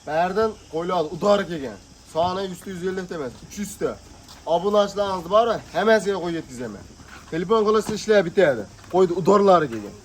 Berdan qo'yladi, udar kelgan. Soni 150 emas, 300 ta. Obunachilaringiz bor, hammasiga qo'yib yetkazaman. Telefon qilsa ishlar bitadi. Qo'ydi udorlari kelgan.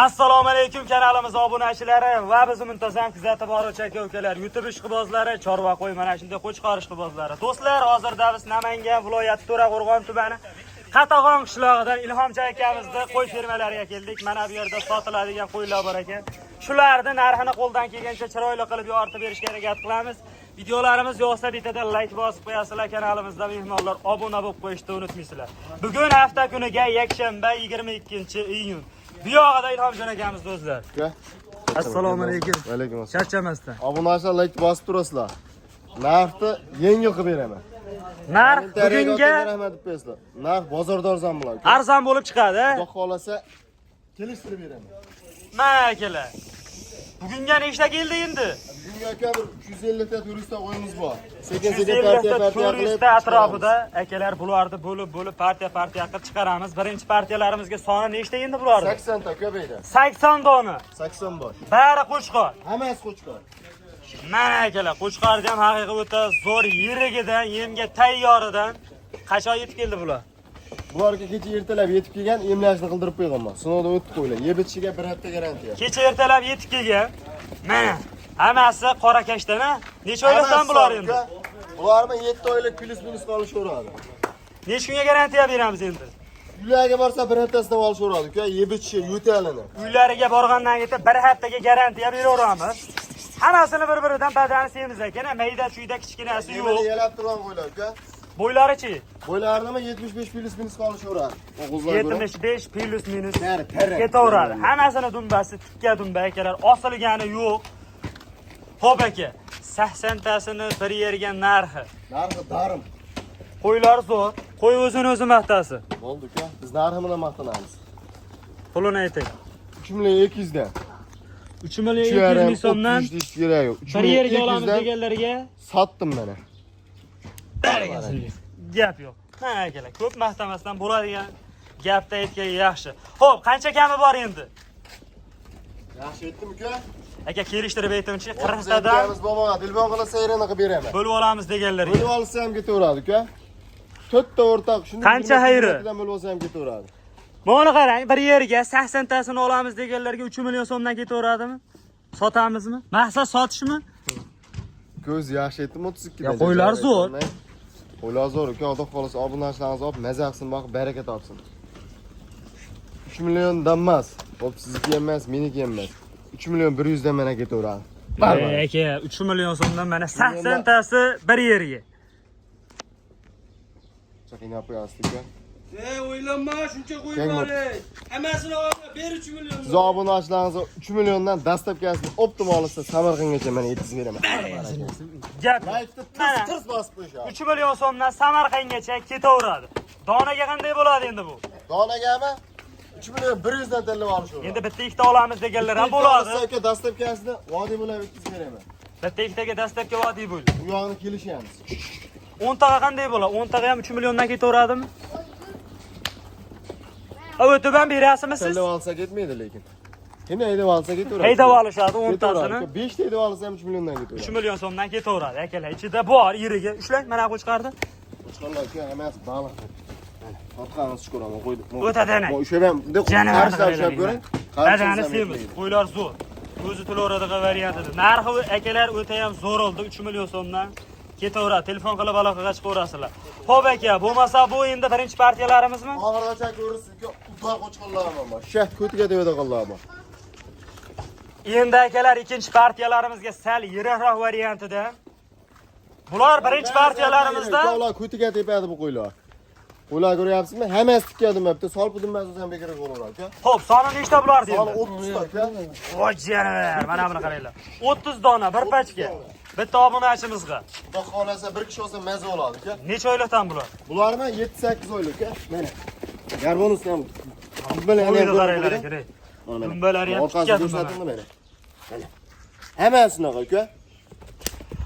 Assalomu alaykum kanalimiz obunachilari va bizni muntazam kuzatib boruvchi aka-ukalar, YouTube ishqibozlari, chorva qo'y mana shunday qo'chqor ishqibozlari. Do'stlar, hozirda biz Namangan viloyati To'raqo'rg'on tumani Qatag'on qishlog'idan Ilhomcha akamizni qo'y fermalariga keldik. Mana bu yerda sotiladigan qo'ylar bor ekan. Shularni narxini qo'ldan kelgancha chiroyli qilib yoritib berishga harakat qilamiz. Videolarimiz yoqsa bitada like bosib qo'yasizlar, kanalimizda mehmonlar obuna bo'lib qo'yishni unutmaysizlar. Bugun hafta kuniga yakshanba 22-iyun. Bu yoqda Ilhomjon akamiz do'stlar. Assalomu alaykum. Va alaykum assalom. Charchamasdan. Obunachilar like bosib turasizlar. Narxni yengil qilib beraman. Narx bugunga rahmat deb qo'yasizlar. Narx bozorda arzon bo'ladi. arzon bo'lib chiqadi. Xudo xolasa kelishtirib beraman. Mana akalar. Bugunga nechta keldi endi? Bugunga aka bir 350 ta turistlar qo'yimiz bor. Sekin-sekin partiya qilib atrofida akalar bularni bo'lib partiya qilib chiqaramiz. Birinchi partiyalarimizga soni nechta endi bularni? 80 ta ko'paydi. 80 dona. 80 bor. Bari qo'chqor. Hammasi qo'chqor. Mana akalar, qo'chqorni ham haqiqiy o'ta zo'r yirigidan, yemga tayyoridan qachon yetib keldi bular? Bularga kecha ertalab yetib kelgan, emlashni qildirib qo'yganman. Sinovdan o'tib qo'ylar. Yeb itishiga bir hafta garantiya. Kecha ertalab yetib kelgan. Mana hammasi qora kashdan-a? Necha oylikdan bular endi? Bularni 7 oylik plus minus qolishaveradi. Necha kunga garantiya beramiz endi? Uylarga borsa bir haftasidan olishaveradi, uka. Yeb itishi, yutalini. Uylariga borgandan keyin bir haftaga garantiya beraveramiz. Hammasini bir-biridan badani semiz ekan, mayda chuyda kichkinasi yo'q. Yelab turgan qo'ylar, uka. Bo'ylarichi? Bo'ylarini 75 plus minus qolishaveradi. O'g'izlar 75 plus minus Tarang. ketaveradi. Hammasini dumbasi tikka dumba akalar, osilgani yo'q. Xo'p aka, 80 tasini bir yerga narxi. Narxi darim. Qo'ylar zo'r, qo'y o'zini maqtasi. Bo'ldi, uka. Biz narxi bilan maqtanamiz. Pulini ayting. 3 million 200 dan. 3 million 200 ming so'mdan kerak yo'q. bir yerga olamiz deganlarga sotdim mana. Gap yo'q. Ha akalar, ko'p maqtamasdan bo'ladigan gapda aytgan yaxshi. Xo'p, qancha kami bor endi? Yaxshi aytdim, uka. Aka kelishtirib aytingchi, 40 tadan bo'lmagan. Telefon qilsa sayrini qilib beraman. bo'lib olamiz deganlarga. Bo'lib olsa ham ketaveradi, uka. 4 ta o'rtoq shunday Qancha xayri? bo'lib olsa ham ketaveradi. Mana qarang, bir yerga 80 tasini olamiz deganlarga 3 million so'mdan ketaveradimi? Sotamizmi? Maqsad sotishmi? Ko'z yaxshi aytdim 32 dan. Ya qo'ylar zo'r. Qo'ylar zo'r, uka. Xudo xolasa obunachilaringiz olib, maza qilsin, boqib baraka topsin. 3 milliondan emas. Xo'p, sizniki ham emas, meniki ham emas. 3 million 100 dan mana ketaveradi. Aka, 3 million so'mdan mana 80 tasi bir yerga. Chaqinab qo'yasiz, uka. O'ylanma, shuncha qo'yib oling. Hammasini olib ber 3 million. Siz obunachilaringiz 3 milliondan dastlabkasini optimal olsa Samarqandgacha mana yetkazib beraman. Gap. Layfda tirs bosib qo'yishadi. 3 million so'mdan Samarqandgacha ketaveradi. Donaga qanday bo'ladi endi bu? Donagami 3 million 100 dan tanlab olishaveradi. Endi bitta ikkita olamiz deganlar ham bo'ladi. Aka dastlabkasini vodiy bilan yetkazib beraman. Bitta ikkitaga dastlabki vodiy bo'ldi. Bu yog'ini kelishamiz. 10 taga qanday bo'ladi? 10 taga ham 3 milliondan ketaveradimi? O'tib ham berasizmi siz? Tanlab olsa ketmaydi lekin. Endi haydab olsa ketaveradi. Haydab olishadi 10 tasini. 5 ta haydab olsa ham 3 milliondan 3 ketaveradi. million so'mdan ketaveradi. Akalar, ichida bor, yiriga. Ushlang, mana qo'chqardi. Qo'chqarlar aka emas, baliq. Otqanimiz ko'raman, qo'ydik. O'tadani. Bu o'sha ham qarshilab ko'ring. Badani semiz, qo'ylar zo'r. O'zi to'laveradigan variantida. Narxi akalar o'ta ham zo'r oldi, 3 million so'mdan. Ketaveradi, telefon qilib aloqaga chiqaverasizlar. Xo'p aka, bo'lmasa bu endi birinchi partiyalarimizmi? Og'irgacha ko'rasiz, uka, uzoq qo'chqarlarim bor. Shaht ko'tiga deb qollar bor. Endi akalar ikkinchi partiyalarimizga sal yiroqroq variantida. Bular birinchi partiyalarimizda. Ular ko'tiga tepadi bu qo'ylar. Qo'ylar ko'ryapsizmi? Hammasi tikka demabdi. Solib dumasiz ham bekor qo'yaveradi, uka. Xo'p, soni nechta bular deydi? Soni 30 ta, uka. Voy janavar, mana buni qaranglar. 30 dona bir pachka. Bitta obunachimizga. Xudo xolasa bir kishi olsa maza oladi, uka. Necha oylikdan bular? Bularni 7-8 oylik, uka. Mana. Garbonus ham. Dumbalar ham qaranglar kerak. Dumbalari ham tikka dumbalar. Mana. Hammasi shunaqa, uka.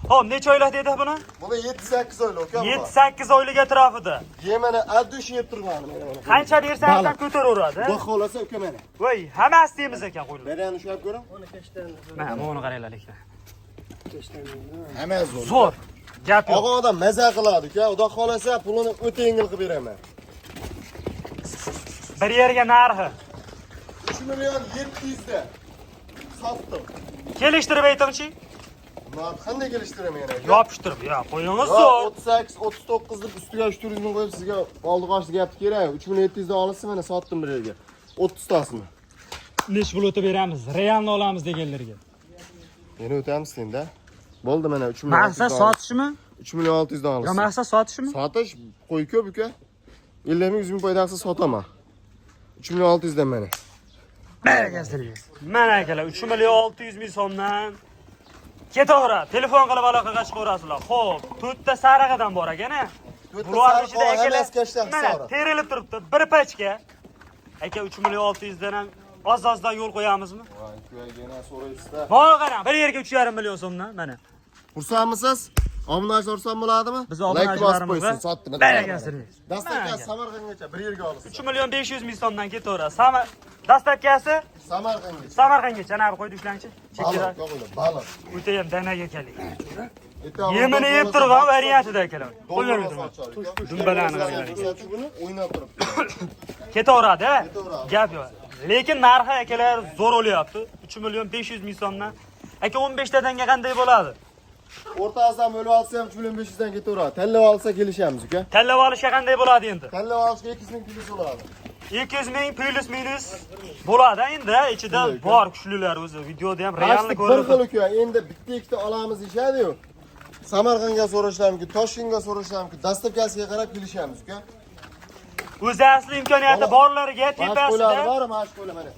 Hop, necha oylik dedi buni? Buni 7-8 oylik uka. 7-8 oylik atrofida. Yemani addush yeb turgani mana. Qancha bersangiz ham ko'taraveradi. Xudo xolasa uka mana. Voy, hammasi temiz ekan qo'ylar. Berani ushlab ko'ring. Mana buni qaranglar lekin. Hamma zo'r. Zo'r. Gap yo'q. Og'a odam maza qiladi uka. Xudo xolasa pulini o'ta yengil qilib beraman. Bir yerga narxi. 3 million 700 da. Sotdim. Kelishtirib aytingchi. Nima qanday kelishtiraman yana? Yopishtirib, yo, qo'yingiz zo'r. 38, 39 deb ustiga 3 turizmni qo'yib sizga oldi qo'shdi gapni kerak. 3700 dan olasiz mana sotdim bir yerga. 30 tasini. Nech pul o'tib beramiz? Realni olamiz deganlarga. Yana o'tamiz senda. Bo'ldi mana 3 million. Maqsad sotishmi? 3 million 600 dan Yo, olasiz. maqsad sotishmi? Sotish qo'y ko'p uka. 50 ming 100 ming foydasi sotaman. 3 million 600 dan mana. Barakasiz. Mana akalar 3 million 600 ming so'mdan ketaveradi. Telefon qilib aloqaga chiqaverasizlar. Xo'p, to'rtta sarig'idan bor ekan-a. Bular ichida akalar mana terilib turibdi. Bir pachka. Aka 3 million 600 dan ham oz-ozdan yo'l qo'yamizmi? Voy, yana so'raysiz-da. Mana qarang, bir yerga 3,5 million so'mdan mana. Xursandmisiz? Obunachi ursam bo'ladimi? Biz obunachilarimiz sotdim. barakasiz. Dastlabki Samarqandgacha bir yerga olasiz. 3 million 500 ming so'mdan ketaveradi. Dastlabkasi Samarqandgacha. Samarqandgacha nari qo'yib ushlangchi. Chekkalar. Baliq. O'ta ham danaga keling. Yemini yeb turgan variantida akalar. Qo'ymaydi. Dumbalarni qaranglar. Buni o'ynab turibdi. Ketaveradi, gap yo'q. Lekin narxi akalar zo'r o'lyapti. 3 million 500 ming so'mdan. Aka 15 tadanga qanday bo'ladi? O'rtasidan bo'lib olsa ham 3 million 500 dan ketaveradi. Tanlab olsa kelishamiz uka. Tanlab olishga qanday bo'ladi endi? Tanlab olishga 200 ming plyus bo'ladi. 200 ming plus minus bo'ladi endi. Ichida bor kuchlilar o'zi. Videoda ham realni Bir ko'rib. xil uka. Endi bitta ikkita olamiz ishadi-yu. Samarqandga so'rashlar mumkin, Toshkentga so'rashlar mumkin. Dastlabkasiga qarab kelishamiz uka. O'zi asli imkoniyati borlariga tepasida. Bor, mash qo'ylar mana.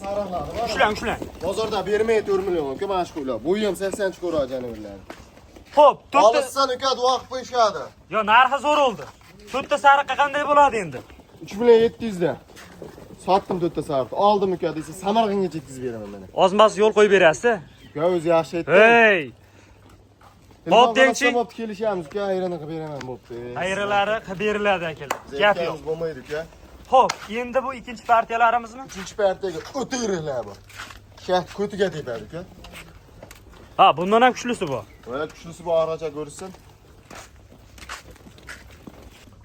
Sariqlar bor. Ushlang. Bozorda bermaydi 4 million uka mash qo'ylar. Bo'yi ham 80 chiqaveradi janovirlar. Xo'p, to'rtta. Olsan uka duo qilib qo'yishadi. Yo, narxi zo'r oldi. To'rtta sariqqa qanday bo'ladi endi? 3 million 700 dan. Sotdim to'rtta sariqni. Oldim uka desa Samarqandga yetkazib beraman mana. Ozmas yo'l qo'yib berasiz. Uka o'zi yaxshi aytdi. Hey! Hop dengchi. Bo'pti kelishamiz uka, ayrini qilib beraman bo'pti. Ayrilari qilib beriladi akalar. Gap yo'q. Bo'lmaydi uka. Xo'p, endi bu ikkinchi partiyalarimizmi? Ikkinchi partiyaga o'ta yiringlar bor. Shaht ko'tiga tepadi uka. Ha, bundan ham kuchlisi bor. Voy, kuchlisi bor, aracha ko'rsin.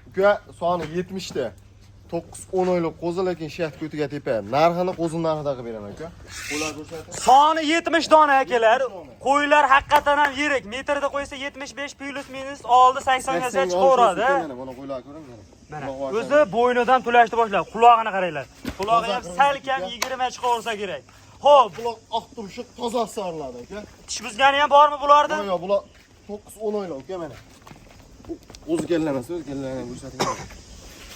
Uka, soni 70 ta. 9-10 oylik qo'zi lekin shaht ko'tiga tepadi. Narxini qo'zi narxida qilib beraman uka. Qo'ylar ko'rsating. Soni 70 dona akalar. Qo'ylar haqiqatan ham yirik. Metrda qo'ysa 75 plus minus oldi 80 gacha chiqaveradi. Mana buni qo'ylar ko'ring mana. Mana o'zi bo'ynidan tulashni boshladi. Qulog'ini qaranglar. Qulog'i ham salkam 20 chiqaversa kerak. Xo'p, Bular oq turishib toza soriladi uka. tish buzgani ham bormi bularda? Yo'q, bular 9-10 oylik uka mana. O'zi kellamasa, o'zi kellangan ko'rsating.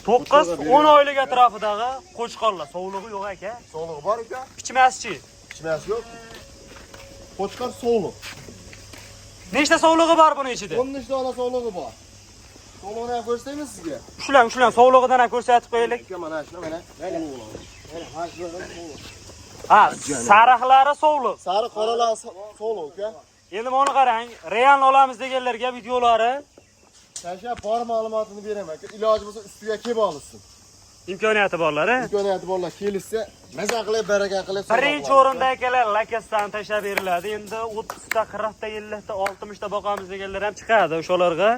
9-10 oylik atrofidagi qo'chqorlar. Sovlig'i yo'q aka. Sog'lig'i bor uka. Pichmaschi. Ichmas yo'q. Qo'chqor sog'liq. Nechta sovlig'i bor buning ichida? 10 dona sog'lig'i bor. Sog'lig'ini ham ko'rsataymi sizga? Ushlang, sovlig'idan ham ko'rsatib qo'yaylik. Uka mana shuna mana. Ha, sariqlari sovliq. Sari qoralar sog'liq uka. Endi buni qarang, realni olamiz deganlarga videolari Tashlab bor ma'lumotini beraman aka. Iloji bo'lsa ustiga kelib olsin. imkoniyati borlar-a? Imkoniyati borlar kelishsa, maza qilib, baraka qilib. Birinchi o'rinda akalar lakasdan tashlab beriladi. Endi 30 ta, 40 ta, 50 ta, 60 ta boqamiz deganlar ham chiqadi o'shalarga.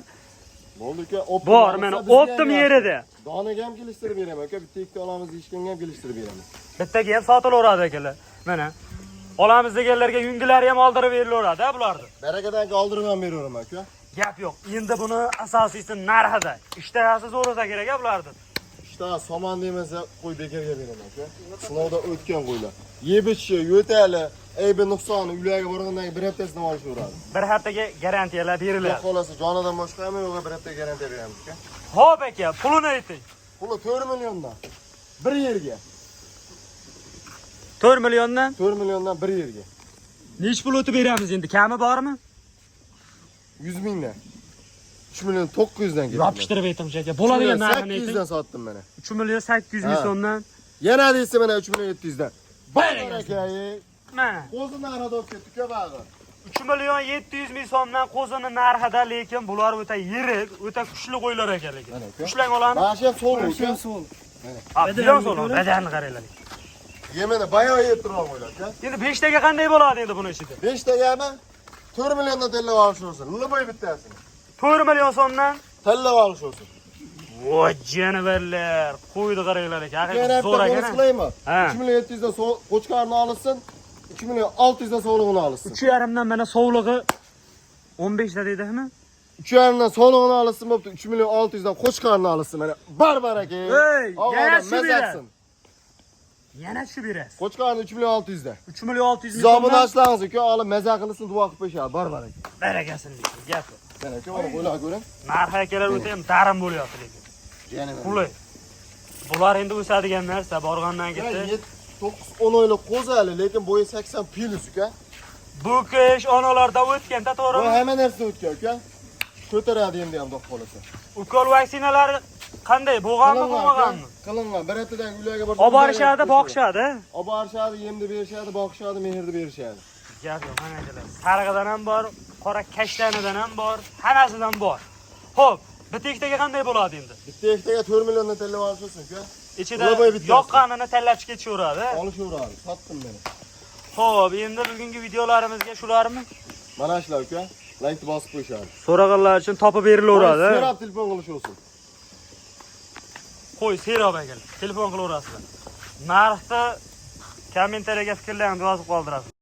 Bo'ldi uka, Bor, mana optim yerida. Donaga ham kelishtirib beraman aka. Bitta ikkita olamiz deyishganga ham kelishtirib beraman. Bittaga ham sotilaveradi akalar. Mana olamiz deganlarga yungilari ham oldirib berilaveradi bularni. Barakadan oldirib ham beraveraman aka. Gap yo'q. Endi buni asosiysi narxida. Ishtahasi zo'r bo'lsa kerak bularni. İşte saman demese qo'y bekarga beraman aka. Sinovda o'tgan qo'ylar. Yebichi, yo'tali, aybi nuqsoni ularga borgandan keyin bir haftasidan olishaveradi. Bir haftaga garantiyalar beriladi. Xolasi jonidan boshqa ham yo'q, bir hafta garantiya beramiz aka. Xo'p aka, pulini ayting. Puli 4 milliondan. Bir yerga. 4 milliondan 4 milliondan bir yerga. nech pul o'tib beramiz endi? Kami bormi? 100 mingdan. 3 million 900 dan ketdi. Yopishtirib aytdim aka. Bo'ladigan narxini 800 ayting. dan sotdim mana. 3 million 800 ming so'mdan. Yana deysa mana 3 million 700 dan. Barakasi. Aka, Mana. o'zi narxida olib ketdik-ku bag'i. 3 milyon 700 ming so'mdan qo'zini narxida, lekin bular o'ta yirik, o'ta kuchli qo'ylar ekan lekin. Mana aka. Kuchlang olani. Mana shu ham so'l uka. Bilan so'lon, badanni qaranglar. Yemini bayo yeb turgan qo'ylar aka. Endi 5 taga qanday bo'ladi endi buni ichida? 5 tagami 4 milliondan tellab olish olsin. Liboy bittasini. 4 million so'mdan Tellab olish olsin. voy janavarlar, qo'ydi qaranglar ekan. Yana Haqiqatdan zo'r bitta ekan. qilaymi? Ha. 3 million 700 dan qo'chqarni olsin. 2 million 600 dan so'lig'ini olsin. 3,5 dan mana sovlig'i 15 da deydimi? 3,5 dan so'lig'ini olsin bo'pti. 3 million 600 dan qo'chqarni olsin. Mana barbar aka. Ey, yana shu mazaqsin. Yana shu berasiz. Qo'chqarni 3 million 600 dan. 3 million 600 ming Siz so'mdan. obunachilaringiz aka, olib maza qilsin, duo qilib qo'yishadi. Barbar aka. Barakasin deydi. Gap. Mana aka, mana qo'ylar ko'ring. Narx akalar o'ta ham darim bo'lyapti lekin. Yana Qulay. Bular endi o'sadigan narsa, borgandan ketdi. 9-10 oylik qo'zali, lekin bo'yi 80 plus uka. Bu kish onalarda o'tganda Bu to'g'rimi? hamma narsa o'tgan uka. Ko'taradi endi ham do'q qolasa. Ukol vaksinalari qanday? Bo'lganmi, bo'lmaganmi? Qilingan. Bir haftadan uylarga borib. Olib borishadi, boqishadi. Olib borishadi, yemni berishadi, boqishadi, mehrni berishadi. Gap yo'q, mana akalar. Sarig'idan ham bor, qora kashtanidan ham bor, hammasidan bor. Xo'p, bitta ikkitaga qanday bo'ladi endi? Bitta hektaga 4 milliondan tellab olishsin uka. Ichida Uloboy bittasi. yoqqanini tanlab ketaveradi. Olishaveradi. Sotdim meni. Xo'p, endi bugungi videolarimizga shularmi? Mana shular uka. Like bosib qo'yishadi. So'raganlar uchun topib berilaveradi. Serap telefon qilish olsin. Qo'y, Serob akalar, telefon qilaverasizlar. Narxni kommentariyaga fikrlaringizni yozib qoldirasiz.